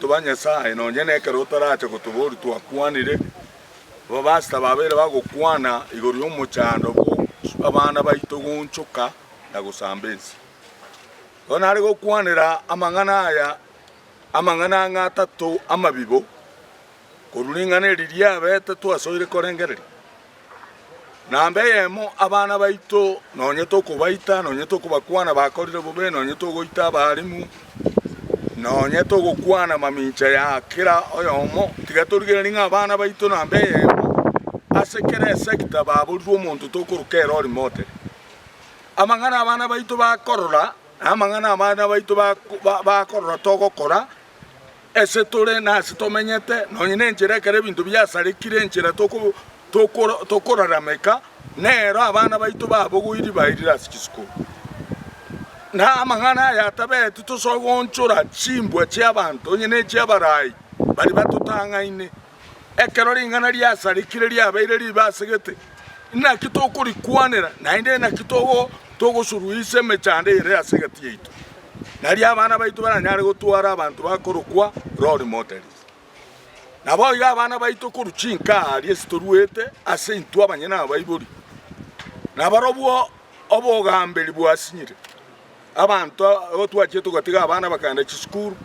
ba Nyasaye nonye nekero taracha kutubori twakwanire babasta babere bagukwana iguru y'umucando ko abana baito guncuka na gusambezi ona ari gukwanira amangana aya amangana ngatatu amabibo kurulingane riria bete twasoire korengereri nambe yemo abana baito nonye tokubaita nonye tokubakwana bakorire bube nonye togoita abarimu nonye togukwana mamincha ya kira oyomo tigaturigera ninga abana baito nambe yemo asekere sekta baburwo omuntu tokurukera ori mote amangana abana baito bakorora amangana abana baito bakorora togokora ese tore na sitomenyete nonye nenjera kare bintu byasarikire enjera tokorarameka nero abana baito babuguiri bahirira sikisiko na amangana yatabete tusogonchura chimbwe cy'abantu nyene cy'abarai bari batutangaine ekerori ingana ryasarikire ryabaire ribasegete ina kitokuri kwanera na inde na kitogo togosuruise mechande ire asegete yitu nari abana baito baranyare gutwara abantu bakorukwa role models nabo ya abana baito kuruchinka ari storuete ase intu abanyena abayiburi nabarobwo obogamberi bwasinyire abantu otwache tugatiga abana bakanda chisukuru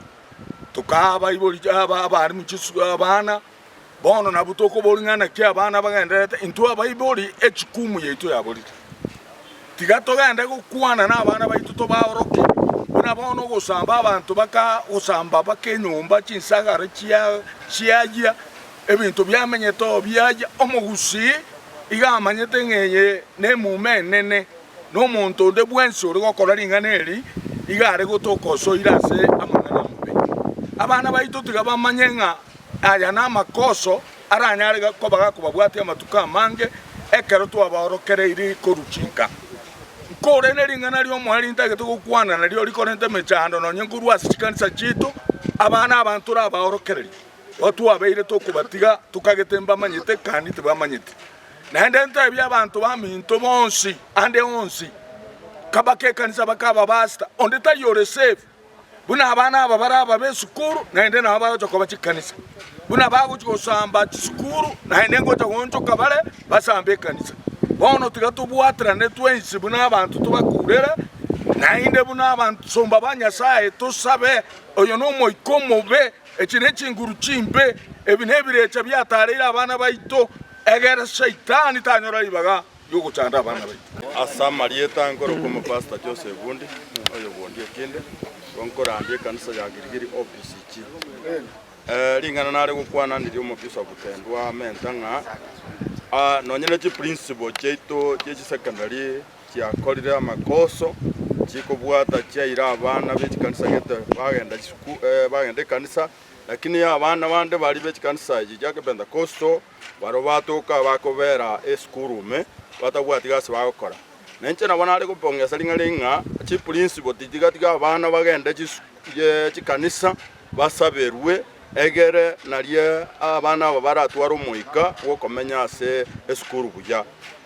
tukaba ibori abari mu chisukuru abana bono nabutoko boringana kya abana bagenderete intu abayibori echikumu yeito yabori tigatogenda gukwana na abana baito tobahoroke bono gusamba abantu usamba bakenyumba chinsagara chiagia ebintu byamenyeto byaje omugusi igamanyete ngeye ne mumenene no muntu de bwenso uri gokora ringaneri igare gutokoso irase amangana mbe abana baito tigabamanyenga aya na makoso aranyare ko bagakubabwati amatuka mange ekero twabahorokere iri koruchinka kore neringana ryo mwari ntage tukukwana na ryo rikorente mechando nonye nkuru asikanisa chitu abana abantu rabahorokereri watu abeire tokubatiga tukagetemba manyete kandi tibamanyete naende ntabi abantu baminto bonsi ande onsi kabake kanisa bakaba basta onde ta yore safe buna abana aba baraba besukuru naende na aba cyo kuba chikanisa buna bago cyo samba chisukuru naende ngo cyo goncho kabale basambe kanisa bono tigatubwatira ne twensi buna abantu tubakurera naende buna abantu somba banyasaye tusabe oyo no moikomobe ekine chinguru chimbe ebinebirecha byatarira abana baito egera shaitani tanyora ibaga yugo chanda abana baito asamarieta ngoro como pastor Joseph Bundi oyo bondi ekinde gonkora andi kanisa ya girigiri office chi lingana nare gukwana ndi omufisa okutendwa mentanga nonyene chi principle cheito chechi secondary chia korira makoso chikobwata chaira abana bechikanisa gete bagenda kanisa lakini abana bande bali bechikanisa iji jake Pentecosto baro batoka bakobera eskurume batabwatigase bakora nenche nabona ari kupongesa linga chi principle titigatiga abana bagenda chikanisa basaberwe egere nalie abana baratwara umuika wo komenya ase eskuru buja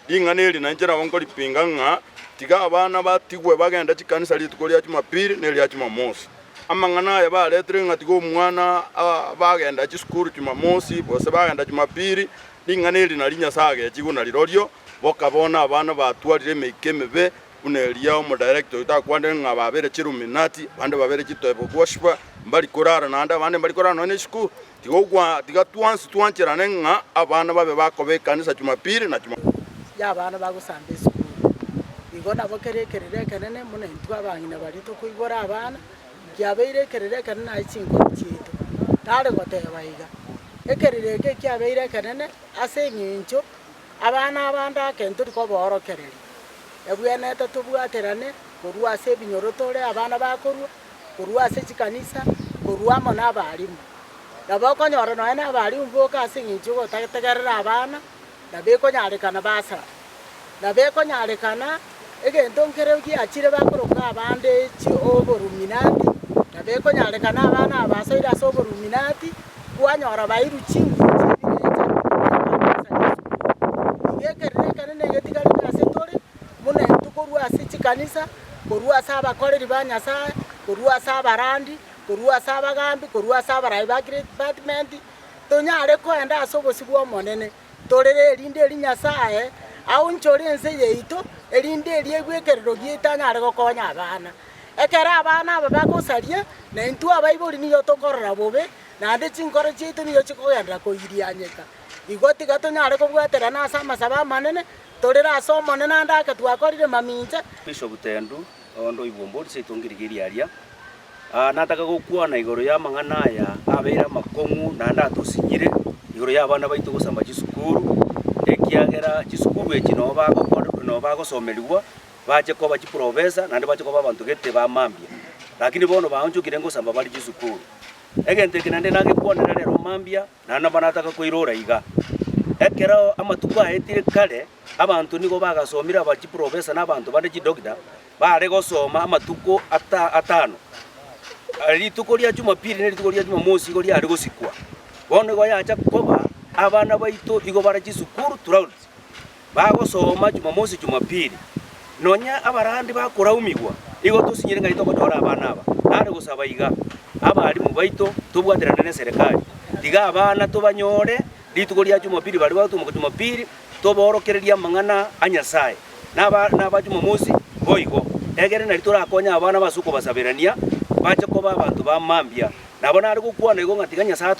linganeli nenche nabongo lipinganga tiga abana batigwe bagenda chikanisa litukolia Jumapili nelia Jumamosi amangana ya baletre ngatigo mwana bagenda chisukuru Jumamosi bose bagenda Jumapili linganeli nalinya sage chiguna lirorio bokabona abana batwarire mekemebe unelia mu director itakwande ngababere chiruminati bande babere chitebo worship mbali korara nanda bande mbali korara none sku tigogwa tigatwancherane nga abana babe bakobe kanisa Jumapili na ya abana bagusamba sukuru igona bokerekerere kanene mune ntwa bangina bali to kuigora abana kyabeire kerere kanene ikingo cyito tare goteba iga ekerere ke kyabeire kanene ase nyincho abana abanda kento ko borokerere ebwene tatubwaterane kurwa ase binyorotore abana bakorwa kurwa ase chikanisa kurwa mona abarimu nabako nyoro no ena abarimu boka ase nyincho gotagerera abana nabeko nyarekana basa nabeko nyarekana egento nkere ki achire bakoroka abande chi oboruminati nabeko nyarekana abana abasoira soboruminati kwanyora bairu chingu yekerere kanene getikali kasetore muna tukorwa ase chikanisa korwa asa abakoreri ba Nyasaye korwa asa abarandi korwa ase abagambi korwa ase abarai ba great department tonyare koenda ase obosio bwa omonene torere erinde eri Nyasaye aunchore ense yeito erinde eri egwekerero gieta nyare gokonya abana ekere abana aba bagosaria na intwe abaibori niyo tokorora bobe nande chinkoro chitu niyo chikogendera koirianyeka igoti gato nyare kobwatera na ase amasaba amanene torera ase omonene andake twakorire mamincha Bishop Tendu ondo ibombori seitongirigiria aria nataka gokwana igoro ya mang'ana aya abeira makongu nanda atosinyire igoro ya abana baitu gosamba chisukuru ekiagera chisukuru eki no bagosomerigwa bache koba chiprofessor nande bache koba abantu gete bamambia lakini bono baonchukire ngosamba bali chisukuru egente kinande nagekwanera rero mambia nana banataka koirora iga ekero amatuko aetire kare abantu nigo bagasomira ba chiprofessor n'abantu bande chidoctor bare gosoma amatuko atano rituko ria Jumapili ne rituko ria Jumamosi go ria gosikwa bono go yacha koba abana baitu igo bara chisukuru throughout bagosoma Jumamosi Jumapili nonya abarandi bakoraumigwa igo tusinyire ngai tokonyora abana aba nare gusaba iga abari mu baitu tubwaterana ne serikali tiga abana tubanyore rituko ria Jumapili bari batu mu Jumapili toborokereria mang'ana anyasaye naba Jumamosi boigo egere na turakonya abana basuko basabirania bache koba abantu bamambia nabo nari gukwana igo ngatiga Nyasaye